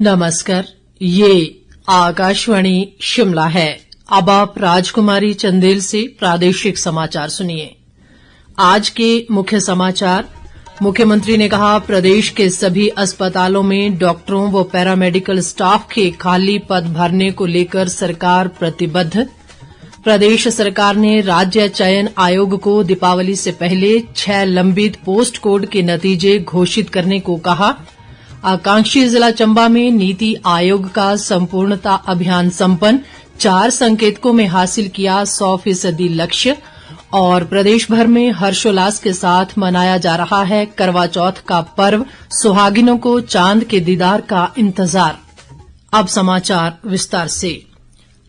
नमस्कार, ये आकाशवाणी शिमला है। अब आप राजकुमारी चंदेल से प्रादेशिक समाचार सुनिए। आज के मुख्य समाचार। मुख्यमंत्री ने कहा, प्रदेश के सभी अस्पतालों में डॉक्टरों व पैरामेडिकल स्टाफ के खाली पद भरने को लेकर सरकार प्रतिबद्ध। प्रदेश सरकार ने राज्य चयन आयोग को दीपावली से पहले 6 लंबित पोस्ट कोड के नतीजे घोषित करने को कहा। आकांक्षी जिला चंबा में नीति आयोग का संपूर्णता अभियान संपन्न, 4 संकेतकों में हासिल किया 100% लक्ष्य। और प्रदेश भर में हर्षोल्लास के साथ मनाया जा रहा है करवा चौथ का पर्व, सुहागिनों को चांद के दीदार का इंतजार। अब समाचार विस्तार से।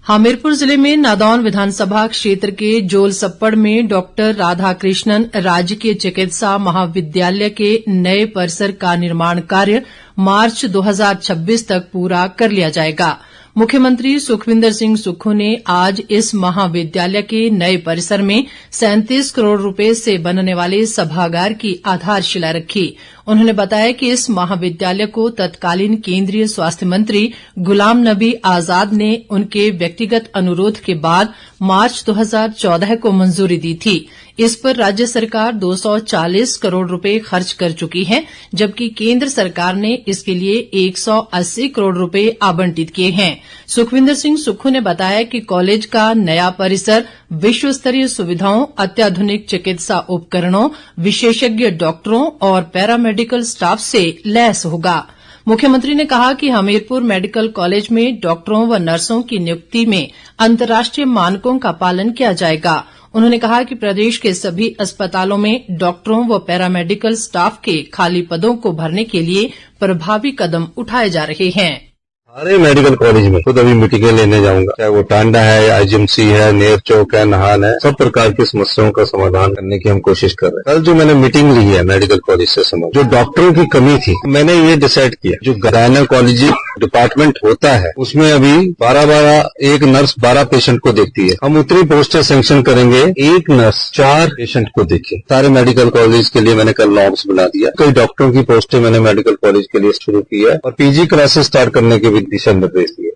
हमीरपुर जिले में नादौन विधानसभा क्षेत्र के जोलसप्पड़ में डॉक्टर राधाकृष्णन राजकीय चिकित्सा महाविद्यालय के नए परिसर का निर्माण कार्य मार्च 2026 तक पूरा कर लिया जाएगा। मुख्यमंत्री सुखविंदर सिंह सुक्खू ने आज इस महाविद्यालय के नए परिसर में 37 करोड़ रुपए से बनने वाले सभागार की आधारशिला रखी। उन्होंने बताया कि इस महाविद्यालय को तत्कालीन केंद्रीय स्वास्थ्य मंत्री गुलाम नबी आजाद ने उनके व्यक्तिगत अनुरोध के बाद मार्च 2014 को मंजूरी दी थी। इस पर राज्य सरकार 240 करोड़ रुपए खर्च कर चुकी है, जबकि केंद्र सरकार ने इसके लिए 180 करोड़ रुपए आवंटित किए हैं। सुखविंदर सिंह सुक्खू ने बताया कि कॉलेज का नया परिसर विश्व स्तरीय सुविधाओं, अत्याधुनिक चिकित्सा उपकरणों, विशेषज्ञ डॉक्टरों और पैरामेडिकल स्टाफ से लैस होगा। मुख्यमंत्री ने कहा कि हमीरपुर मेडिकल कॉलेज में डॉक्टरों व नर्सों की नियुक्ति में अंतर्राष्ट्रीय मानकों का पालन किया जाएगा। उन्होंने कहा कि प्रदेश के सभी अस्पतालों में डॉक्टरों व पैरामेडिकल स्टाफ के खाली पदों को भरने के लिए प्रभावी कदम उठाए जा रहे हैं। सारे मेडिकल कॉलेज में खुद अभी मीटिंगें लेने जाऊंगा, चाहे वो टांडा है, आईजीएमसी है, नेर चौक है, नाहन है, सब प्रकार की समस्याओं का समाधान करने की हम कोशिश कर रहे हैं। कल जो मैंने मीटिंग ली है मेडिकल कॉलेज से संबंधित, जो डॉक्टरों की कमी थी, मैंने ये डिसाइड किया, जो गायनेकोलॉजी डिपार्टमेंट होता है उसमें अभी 12 एक नर्स 12 पेशेंट को देखती है। हम उतनी पोस्टर सैंक्शन करेंगे, एक नर्स 4 पेशेंट को देखे। सारे मेडिकल कॉलेज के लिए मैंने कल नॉर्म्स बना दिया। कई डॉक्टरों की पोस्टें मैंने मेडिकल कॉलेज के लिए शुरू की है और पीजी क्लासेस स्टार्ट करने के भी दिशा निर्देश दिए।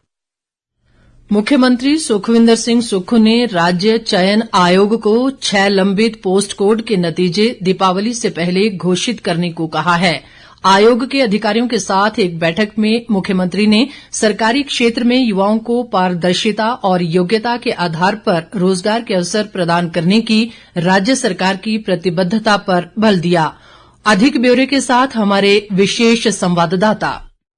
मुख्यमंत्री सुखविंदर सिंह सुक्खू ने राज्य चयन आयोग को 6 लंबित पोस्ट कोड के नतीजे दीपावली से पहले घोषित करने को कहा है। आयोग के अधिकारियों के साथ एक बैठक में मुख्यमंत्री ने सरकारी क्षेत्र में युवाओं को पारदर्शिता और योग्यता के आधार पर रोजगार के अवसर प्रदान करने की राज्य सरकार की प्रतिबद्धता पर बल दिया। अधिक ब्यौरे के साथ हमारे विशेष संवाददाता।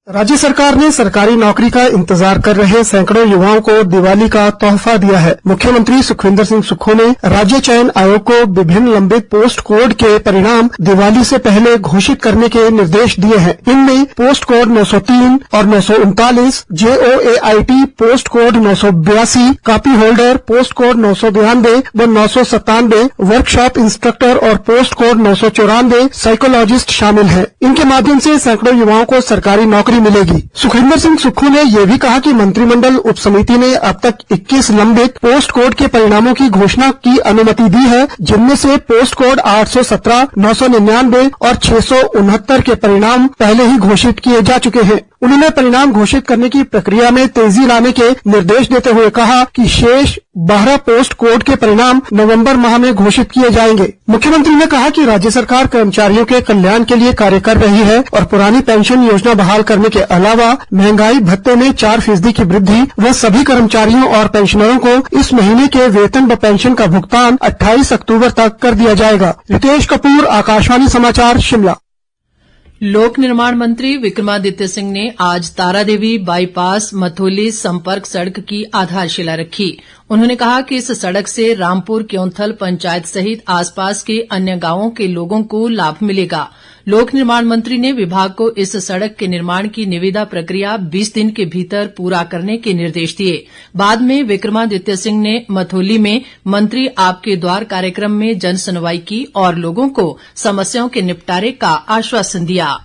राज्य सरकार ने सरकारी नौकरी का इंतजार कर रहे सैकड़ों युवाओं को दिवाली का तोहफा दिया है। मुख्यमंत्री सुखविंदर सिंह सुक्खू ने राज्य चयन आयोग को विभिन्न लंबित पोस्ट कोड के परिणाम दिवाली से पहले घोषित करने के निर्देश दिए हैं। इनमें पोस्ट कोड 903 और 939, JOAIT post code 982, copy holder post code 992 व 997, वर्कशॉप इंस्ट्रक्टर और पोस्ट कोड 994 साइकोलॉजिस्ट शामिल है। इनके माध्यम से सैकड़ों युवाओं को सरकारी नौकरी मिलेगी। सुखविंदर सिंह सुक्खू ने यह भी कहा कि मंत्रिमंडल उप समिति ने अब तक 21 लंबित पोस्ट कोड के परिणामों की घोषणा की अनुमति दी है, जिनमें से पोस्ट कोड 817, 999 और 669 के परिणाम पहले ही घोषित किए जा चुके हैं। उन्होंने परिणाम घोषित करने की प्रक्रिया में तेजी लाने के निर्देश देते हुए कहा कि शेष 12 पोस्ट कोड के परिणाम नवंबर माह में घोषित किए जाएंगे। मुख्यमंत्री ने कहा कि राज्य सरकार कर्मचारियों के कल्याण के लिए कार्य कर रही है और पुरानी पेंशन योजना बहाल करने के अलावा महंगाई भत्ते में 4% की वृद्धि व सभी कर्मचारियों और पेंशनरों को इस महीने के वेतन व पेंशन का भुगतान 28 अक्टूबर तक कर दिया जाएगा। रितेश कपूर, आकाशवाणी समाचार, शिमला। लोक निर्माण मंत्री विक्रमादित्य सिंह ने आज तारादेवी बाईपास मथोली संपर्क सड़क की आधारशिला रखी। उन्होंने कहा कि इस सड़क से रामपुर क्योंथल पंचायत सहित आसपास के अन्य गांवों के लोगों को लाभ मिलेगा। लोक निर्माण मंत्री ने विभाग को इस सड़क के निर्माण की निविदा प्रक्रिया 20 दिन के भीतर पूरा करने के निर्देश दिए। बाद में विक्रमादित्य सिंह ने मथोली में मंत्री आपके द्वार कार्यक्रम में जन सुनवाई की और लोगों को समस्याओं के निपटारे का आश्वासन दिया।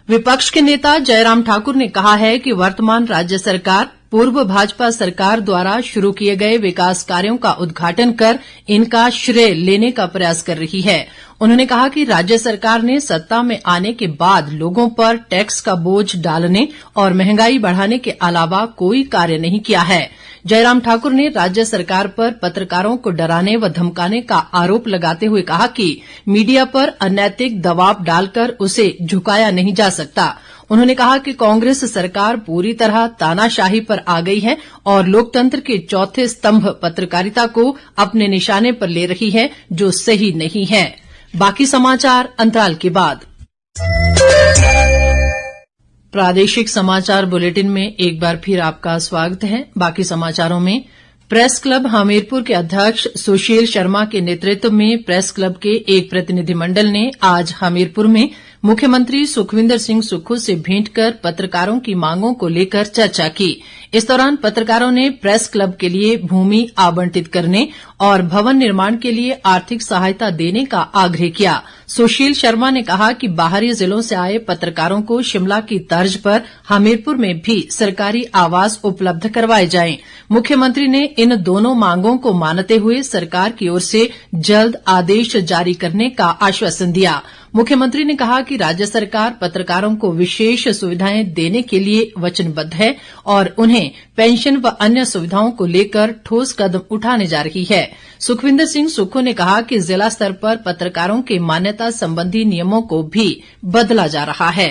विपक्ष के नेता जयराम ठाकुर ने कहा है कि वर्तमान राज्य सरकार पूर्व भाजपा सरकार द्वारा शुरू किए गए विकास कार्यों का उद्घाटन कर इनका श्रेय लेने का प्रयास कर रही है। उन्होंने कहा कि राज्य सरकार ने सत्ता में आने के बाद लोगों पर टैक्स का बोझ डालने और महंगाई बढ़ाने के अलावा कोई कार्य नहीं किया है। जयराम ठाकुर ने राज्य सरकार पर पत्रकारों को डराने व धमकाने का आरोप लगाते हुए कहा कि मीडिया पर अनैतिक दबाव डालकर उसे झुकाया नहीं जा सकता। उन्होंने कहा कि कांग्रेस सरकार पूरी तरह तानाशाही पर आ गई है और लोकतंत्र के चौथे स्तंभ पत्रकारिता को अपने निशाने पर ले रही है, जो सही नहीं है। बाकी समाचार अंतराल के बाद। प्रादेशिक समाचार बुलेटिन में एक बार फिर आपका स्वागत है। बाकी समाचारों में प्रेस क्लब हमीरपुर के अध्यक्ष सुशील शर्मा के नेतृत्व में प्रेस क्लब के एक प्रतिनिधिमंडल ने आज हमीरपुर में मुख्यमंत्री सुखविंदर सिंह सुक्खू से भेंट कर पत्रकारों की मांगों को लेकर चर्चा की। इस दौरान पत्रकारों ने प्रेस क्लब के लिए भूमि आवंटित करने और भवन निर्माण के लिए आर्थिक सहायता देने का आग्रह किया। सुशील शर्मा ने कहा कि बाहरी जिलों से आए पत्रकारों को शिमला की तर्ज पर हमीरपुर में भी सरकारी आवास उपलब्ध करवाए जाएं। मुख्यमंत्री ने इन दोनों मांगों को मानते हुए सरकार की ओर से जल्द आदेश जारी करने का आश्वासन दिया। मुख्यमंत्री ने कहा कि राज्य सरकार पत्रकारों को विशेष सुविधाएं देने के लिए वचनबद्ध है और उन्हें पेंशन व अन्य सुविधाओं को लेकर ठोस कदम उठाने जा रही है। सुखविंदर सिंह सुक्खू ने कहा कि जिला स्तर पर पत्रकारों के मान्यता संबंधी नियमों को भी बदला जा रहा है।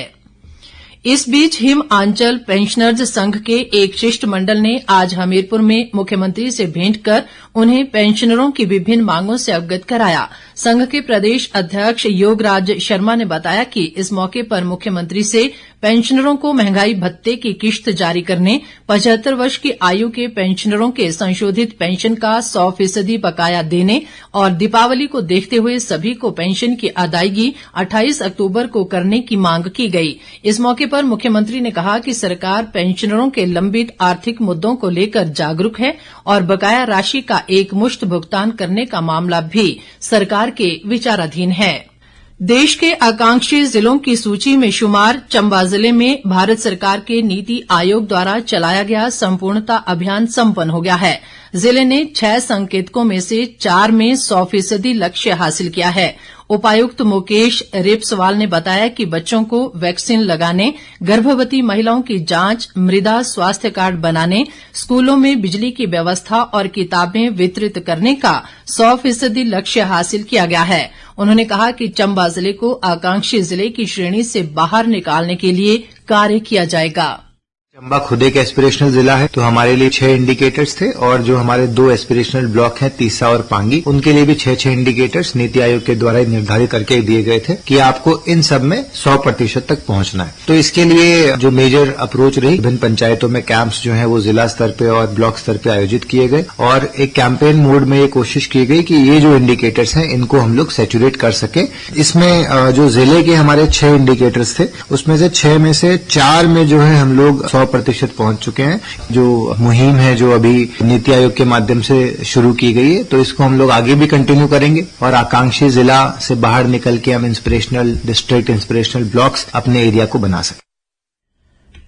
इस बीच हिम आंचल पेंशनर्स संघ के एक शिष्टमंडल ने आज हमीरपुर में मुख्यमंत्री से भेंट कर उन्हें पेंशनरों की विभिन्न मांगों से अवगत कराया। संघ के प्रदेश अध्यक्ष योगराज शर्मा ने बताया कि इस मौके पर मुख्यमंत्री से पेंशनरों को महंगाई भत्ते की किश्त जारी करने, 75 वर्ष की आयु के पेंशनरों के संशोधित पेंशन का 100% बकाया देने और दीपावली को देखते हुए सभी को पेंशन की अदायगी 28 अक्टूबर को करने की मांग की गई। इस मौके पर मुख्यमंत्री ने कहा कि सरकार पेंशनरों के लंबित आर्थिक मुद्दों को लेकर जागरूक है और बकाया राशि का एकमुश्त भुगतान करने का मामला भी सरकार के विचाराधीन है। देश के आकांक्षी जिलों की सूची में शुमार चंबा जिले में भारत सरकार के नीति आयोग द्वारा चलाया गया संपूर्णता अभियान संपन्न हो गया है। जिले ने 6 संकेतकों में से 4 में 100% लक्ष्य हासिल किया है। उपायुक्त मुकेश रेपसवाल ने बताया कि बच्चों को वैक्सीन लगाने, गर्भवती महिलाओं की जांच, मृदा स्वास्थ्य कार्ड बनाने, स्कूलों में बिजली की व्यवस्था और किताबें वितरित करने का 100% लक्ष्य हासिल किया गया है। उन्होंने कहा कि चंबा जिले को आकांक्षी जिले की श्रेणी से बाहर निकालने के लिए कार्य किया जाएगा। चंबा खुद एक एस्पिरेशनल जिला है, तो हमारे लिए 6 इंडिकेटर्स थे और जो हमारे 2 एस्पिरेशनल ब्लॉक हैं तीसा और पांगी, उनके लिए भी 6 इंडिकेटर्स नीति आयोग के द्वारा निर्धारित करके दिए गए थे कि आपको इन सब में 100% तक पहुंचना है। तो इसके लिए जो मेजर अप्रोच रही, विभिन्न पंचायतों में कैंप्स जो है वो जिला स्तर पे और ब्लॉक स्तर पे आयोजित किए गए और एक कैंपेन मोड में ये कोशिश की गई कि ये जो इंडिकेटर्स हैं इनको हम लोग सैचुरेट कर सके। इसमें जो जिले के हमारे 6 इंडिकेटर्स थे उसमें से 6 में से 4 में जो है हम लोग 100% पहुंच चुके हैं। जो मुहिम है जो अभी नीति आयोग के माध्यम से शुरू की गई है, तो इसको हम लोग आगे भी कंटिन्यू करेंगे और आकांक्षी जिला से बाहर निकल के हम इंस्पिरेशनल डिस्ट्रिक्ट, इंस्पिरेशनल ब्लॉक्स अपने एरिया को बना सकें।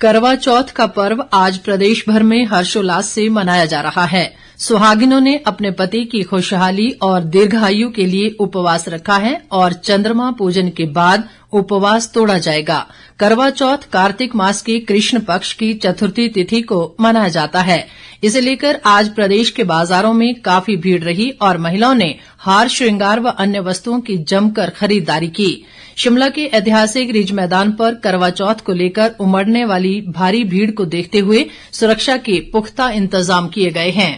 करवा चौथ का पर्व आज प्रदेश भर में हर्षोल्लास से मनाया जा रहा है। सुहागिनों ने अपने पति की खुशहाली और दीर्घायु के लिए उपवास रखा है और चंद्रमा पूजन के बाद उपवास तोड़ा जाएगा। करवा चौथ कार्तिक मास के कृष्ण पक्ष की चतुर्थी तिथि को मनाया जाता है। इसे लेकर आज प्रदेश के बाजारों में काफी भीड़ रही और महिलाओं ने हार श्रृंगार व अन्य वस्तुओं की जमकर खरीदारी की। शिमला के ऐतिहासिक रिज मैदान पर करवा चौथ को लेकर उमड़ने वाली भारी भीड़ को देखते हुए सुरक्षा के पुख्ता इंतजाम किए गए हैं।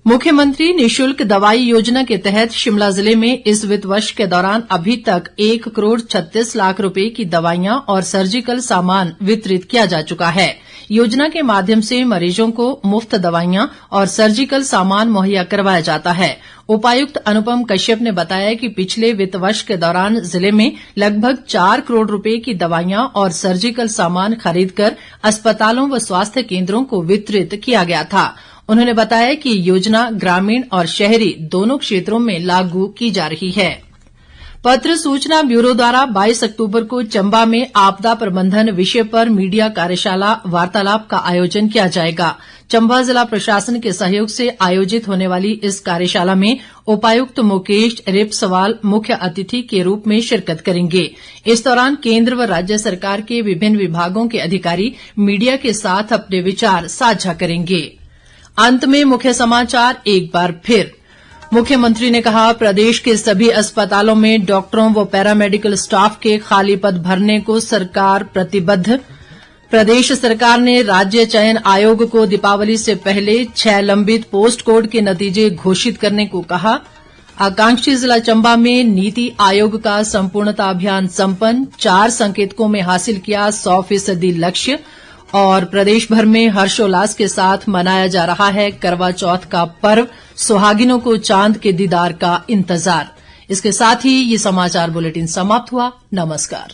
मुख्यमंत्री निःशुल्क दवाई योजना के तहत शिमला जिले में इस वित्त वर्ष के दौरान अभी तक 1 करोड़ 36 लाख रुपए की दवाइयां और सर्जिकल सामान वितरित किया जा चुका है। योजना के माध्यम से मरीजों को मुफ्त दवाइयां और सर्जिकल सामान मुहैया करवाया जाता है। उपायुक्त अनुपम कश्यप ने बताया कि पिछले वित्त वर्ष के दौरान जिले में लगभग 4 करोड़ रुपए की दवाइयां और सर्जिकल सामान खरीदकर अस्पतालों व स्वास्थ्य केंद्रों को वितरित किया गया था। उन्होंने बताया कि योजना ग्रामीण और शहरी दोनों क्षेत्रों में लागू की जा रही है। पत्र सूचना ब्यूरो द्वारा 22 अक्टूबर को चंबा में आपदा प्रबंधन विषय पर मीडिया कार्यशाला वार्तालाप का आयोजन किया जाएगा। चंबा जिला प्रशासन के सहयोग से आयोजित होने वाली इस कार्यशाला में उपायुक्त मुकेश रेपसवाल मुख्य अतिथि के रूप में शिरकत करेंगे। इस दौरान केंद्र व राज्य सरकार के विभिन्न विभागों के अधिकारी मीडिया के साथ अपने विचार साझा करेंगे। अंत में मुख्य समाचार एक बार फिर। मुख्यमंत्री ने कहा, प्रदेश के सभी अस्पतालों में डॉक्टरों व पैरामेडिकल स्टाफ के खाली पद भरने को सरकार प्रतिबद्ध। प्रदेश सरकार ने राज्य चयन आयोग को दीपावली से पहले 6 लंबित पोस्ट कोड के नतीजे घोषित करने को कहा। आकांक्षी जिला चंबा में नीति आयोग का संपूर्णता अभियान संपन्न, 4 संकेतकों में हासिल किया 100% लक्ष्य। और प्रदेश भर में हर्षोल्लास के साथ मनाया जा रहा है करवा चौथ का पर्व, सुहागिनों को चांद के दीदार का इंतजार। इसके साथ ही ये समाचार बुलेटिन समाप्त हुआ। नमस्कार।